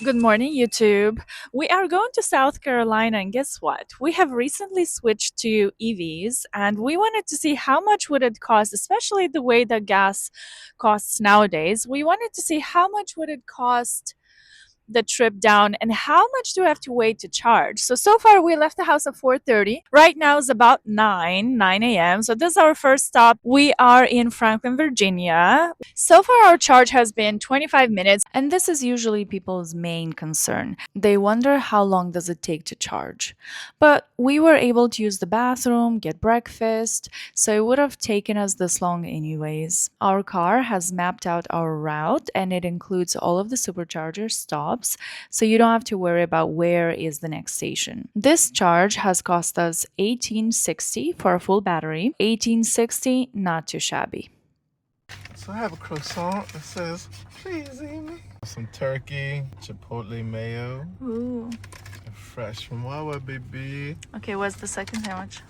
Good morning, YouTube. We are going to South Carolina, and guess what? We have recently switched to EVs, and we wanted to see how much would it cost, especially the way that gas costs nowadays. We wanted to see how much would it cost the trip down and how much do I have to wait to charge. So far we left the house at 4:30. Right now is about 9 a.m. So this is our first stop. We are in Franklin, Virginia. So far our charge has been 25 minutes, and this is usually people's main concern. They wonder how long does it take to charge. But we were able to use the bathroom, get breakfast, so it would have taken us this long anyways. Our car has mapped out our route and it includes all of the supercharger stops, so you don't have to worry about where is the next station. This charge has cost us $18.60 for a full battery. $18.60, not too shabby. So I have a croissant that says, "Please eat me." Some turkey, chipotle mayo, Ooh. fresh from Wawa, baby. Okay, what's the second sandwich?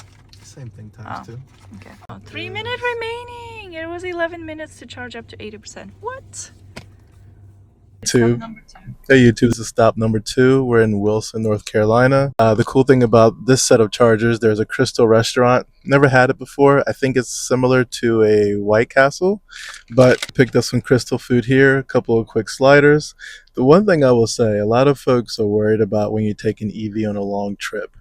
Same thing times two. Okay. 3 minutes remaining. It was 11 minutes to charge up to 80%. What? Two. Number two. Hey YouTube, this is stop number 2. We're in Wilson, North Carolina. The cool thing about this set of chargers, there's a Crystal restaurant. Never had it before. I think it's similar to a White Castle, but picked up some Crystal food here, a couple of quick sliders. The one thing I will say, a lot of folks are worried about when you take an EV on a long trip,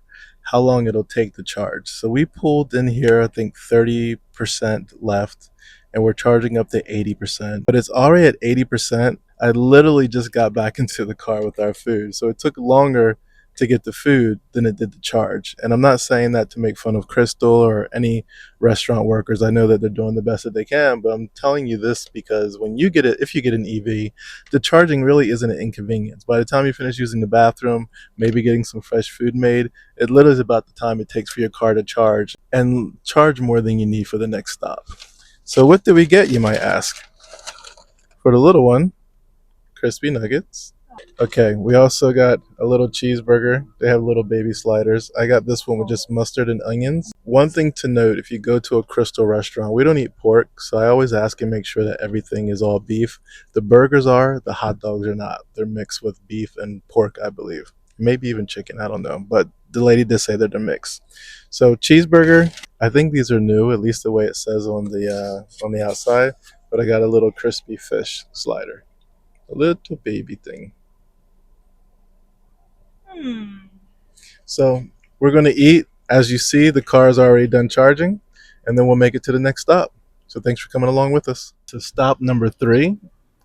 how long it'll take to charge. So we pulled in here, I think 30% left, and we're charging up to 80%, but it's already at 80%. I literally just got back into the car with our food. So it took longer to get the food than it did to charge. And I'm not saying that to make fun of Crystal or any restaurant workers. I know that they're doing the best that they can, but I'm telling you this because when you get it, if you get an EV, the charging really isn't an inconvenience. By the time you finish using the bathroom, maybe getting some fresh food made, it literally is about the time it takes for your car to charge and charge more than you need for the next stop. So what did we get, you might ask? For the little one, crispy nuggets. Okay, we also got a little cheeseburger. They have little baby sliders. I got this one with just mustard and onions. One thing to note, if you go to a Crystal restaurant, we don't eat pork, so I always ask and make sure that everything is all beef. The burgers are, the hot dogs are not. They're mixed with beef and pork, I believe. Maybe even chicken, I don't know. But the lady did say that they're mixed. So cheeseburger, I think these are new, at least the way it says on the outside. But I got a little crispy fish slider. A little baby thing. So we're going to eat. As you see, the car is already done charging, and then we'll make it to the next stop. So thanks for coming along with us. To stop number 3,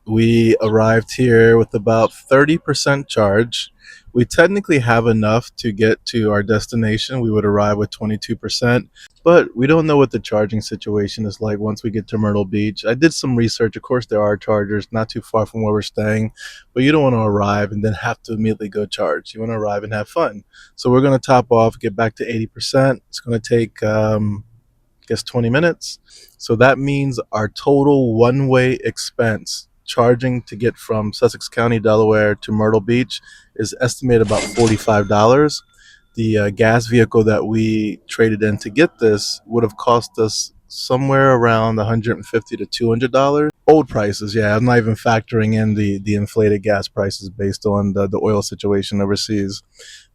we arrived here with about 30% charge. We technically have enough to get to our destination. We would arrive with 22%, but we don't know what the charging situation is like once we get to Myrtle Beach. I did some research. Of course, there are chargers not too far from where we're staying, but you don't want to arrive and then have to immediately go charge. You want to arrive and have fun. So we're going to top off, get back to 80%. It's going to take, I guess, 20 minutes. So that means our total one-way expense charging to get from Sussex County, Delaware to Myrtle Beach is estimated about $45. The gas vehicle that we traded in to get this would have cost us somewhere around $150 to $200. Old prices, yeah. I'm not even factoring in the inflated gas prices based on the oil situation overseas.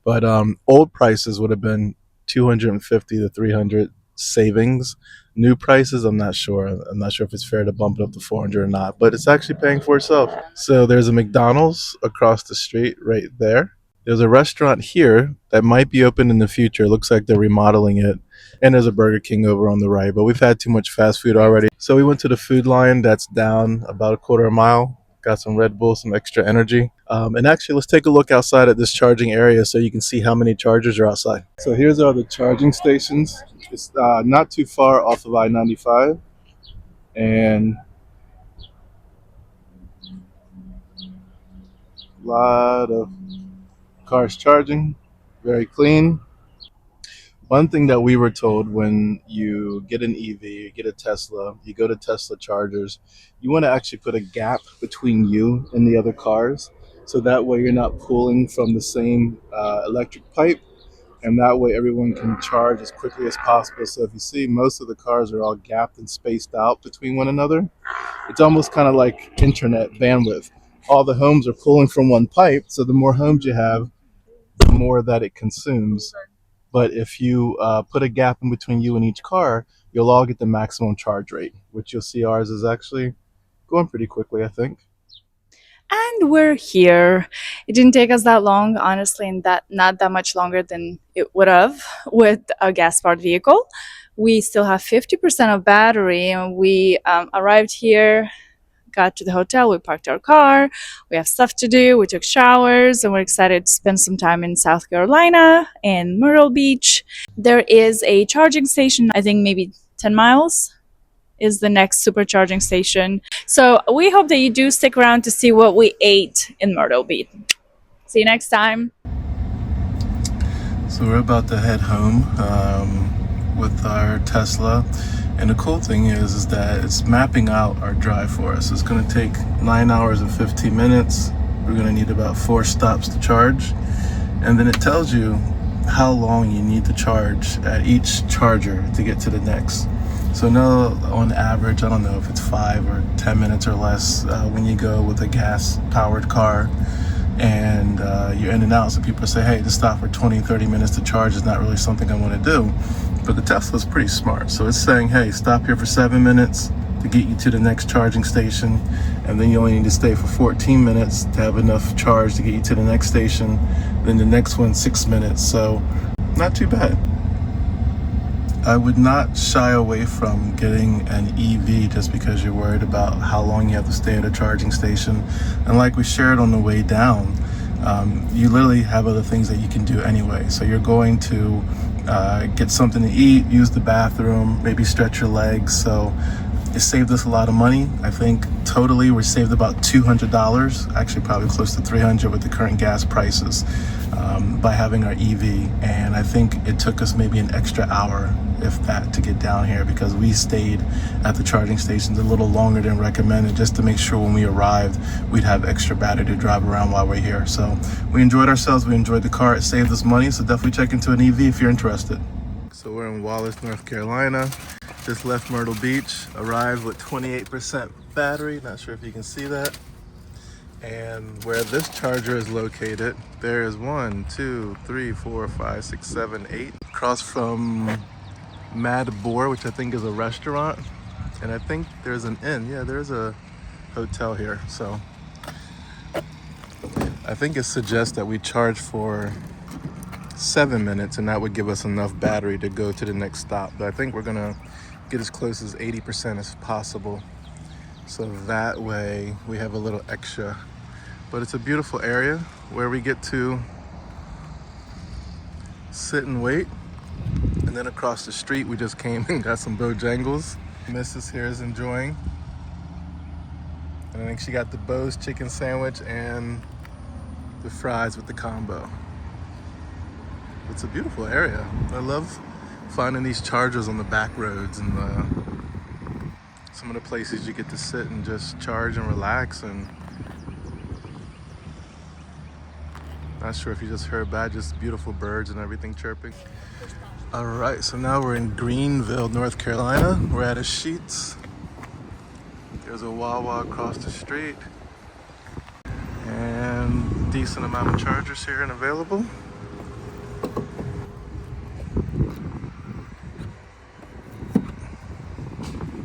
But old prices would have been 250 to 300 savings. New prices, I'm not sure. I'm not sure if it's fair to bump it up to 400 or not, but it's actually paying for itself. So there's a McDonald's across the street right there. There's a restaurant here that might be open in the future. It looks like they're remodeling it. And there's a Burger King over on the right, but we've had too much fast food already. So we went to the Food Lion that's down about a quarter of a mile. Got some Red Bull, some extra energy. And actually, let's take a look outside at this charging area so you can see how many chargers are outside. So here's all the charging stations. It's not too far off of I-95. And a lot of cars charging. Very clean. One thing that we were told when you get an EV, you get a Tesla, you go to Tesla chargers, you want to actually put a gap between you and the other cars. So that way you're not pulling from the same electric pipe. and that way everyone can charge as quickly as possible. So if you see, most of the cars are all gapped and spaced out between one another. It's almost kind of like internet bandwidth. All the homes are pulling from one pipe, so the more homes you have, the more that it consumes. But if you put a gap in between you and each car, you'll all get the maximum charge rate, which you'll see ours is actually going pretty quickly, I think. And we're here. It didn't take us that long, honestly, and that not that much longer than it would have with a gas-powered vehicle. We still have 50% of battery, and we arrived here, got to the hotel, we parked our car, we have stuff to do, we took showers, and we're excited to spend some time in South Carolina in Myrtle Beach. There is a charging station, I think maybe 10 miles is the next supercharging station. So we hope that you do stick around to see what we ate in Myrtle Beach. See you next time. So we're about to head home with our Tesla. And the cool thing is that it's mapping out our drive for us. It's going to take 9 hours and 15 minutes. We're going to need about 4 stops to charge. And then it tells you how long you need to charge at each charger to get to the next. So now, on average, I don't know if it's 5 or 10 minutes or less when you go with a gas-powered car and you're in and out. So people say, hey, to stop for 20, 30 minutes to charge is not really something I want to do. But the Tesla's pretty smart. So it's saying, hey, stop here for 7 minutes to get you to the next charging station. And then you only need to stay for 14 minutes to have enough charge to get you to the next station. Then the next one, 6 minutes. So not too bad. I would not shy away from getting an EV just because you're worried about how long you have to stay at a charging station. And like we shared on the way down, you literally have other things that you can do anyway. So you're going to get something to eat, use the bathroom, maybe stretch your legs. So it saved us a lot of money. I think totally we saved about $200, actually probably close to $300 with the current gas prices by having our EV. And I think it took us maybe an extra hour, if that, to get down here because we stayed at the charging stations a little longer than recommended just to make sure when we arrived we'd have extra battery to drive around while we're here. So we enjoyed ourselves, we enjoyed the car, it saved us money, so definitely check into an EV if you're interested. So we're in Wallace, North Carolina. Just left Myrtle Beach, arrived with 28% battery, not sure if you can see that. And where this charger is located, there is 1, 2, 3, 4, 5, 6, 7, 8. Across from Mad Boar, which I think is a restaurant. And I think there's an inn. Yeah, there's a hotel here. So I think it suggests that we charge for 7 minutes and that would give us enough battery to go to the next stop. But I think we're gonna get as close as 80% as possible. So that way we have a little extra. But it's a beautiful area where we get to sit and wait. And then across the street, we just came and got some Bojangles. Mrs. here is enjoying. And I think she got the Bo's chicken sandwich and the fries with the combo. It's a beautiful area. I love finding these chargers on the back roads and some of the places you get to sit and just charge and relax. And not sure if you just heard that, just beautiful birds and everything chirping. All right, so now we're in Greenville, North Carolina. We're at a Sheetz. There's a Wawa across the street. And decent amount of chargers here and available.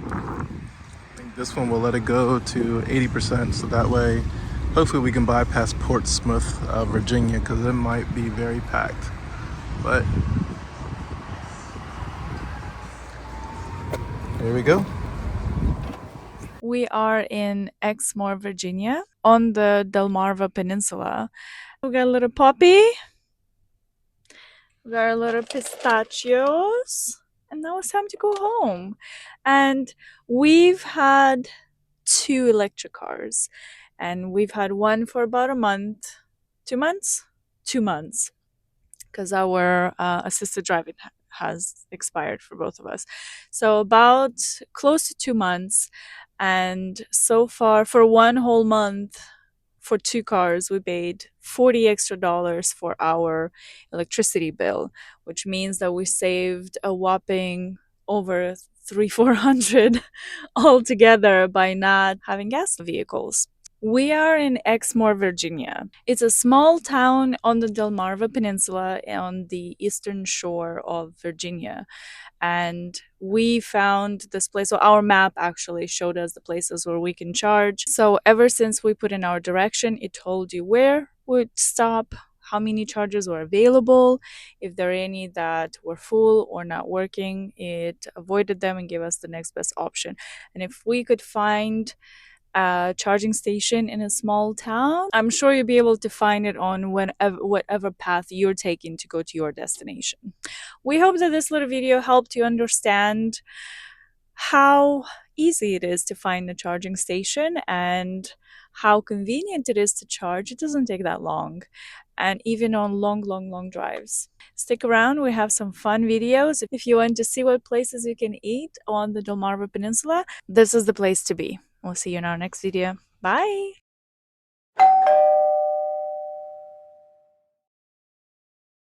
I think this one will let it go to 80%, so that way hopefully we can bypass Portsmouth, Virginia, because it might be very packed. But here we go. We are in Exmoor, Virginia, on the Delmarva Peninsula. We got a little poppy. We got a little pistachios. And now it's time to go home. And we've had 2 electric cars. And we've had one for about a month. 2 months? 2 months. Because our assisted driving has expired for both of us. So about close to 2 months. And so far, for one whole month, for two cars, we paid 40 extra dollars for our electricity bill, which means that we saved a whopping over 300-400 altogether by not having gas vehicles. We are in Exmoor, Virginia. It's a small town on the Delmarva Peninsula on the eastern shore of Virginia. And we found this place. So our map actually showed us the places where we can charge. So ever since we put in our direction, it told you where would stop, how many chargers were available. If there are any that were full or not working, it avoided them and gave us the next best option. And if we could find a charging station in a small town, I'm sure you'll be able to find it on whatever path you're taking to go to your destination. We hope that this little video helped you understand how easy it is to find a charging station and how convenient it is to charge. It doesn't take that long, and even on long drives. Stick around, we have some fun videos. If you want to see what places you can eat on the Delmarva Peninsula, this is the place to be. We'll see you in our next video. Bye!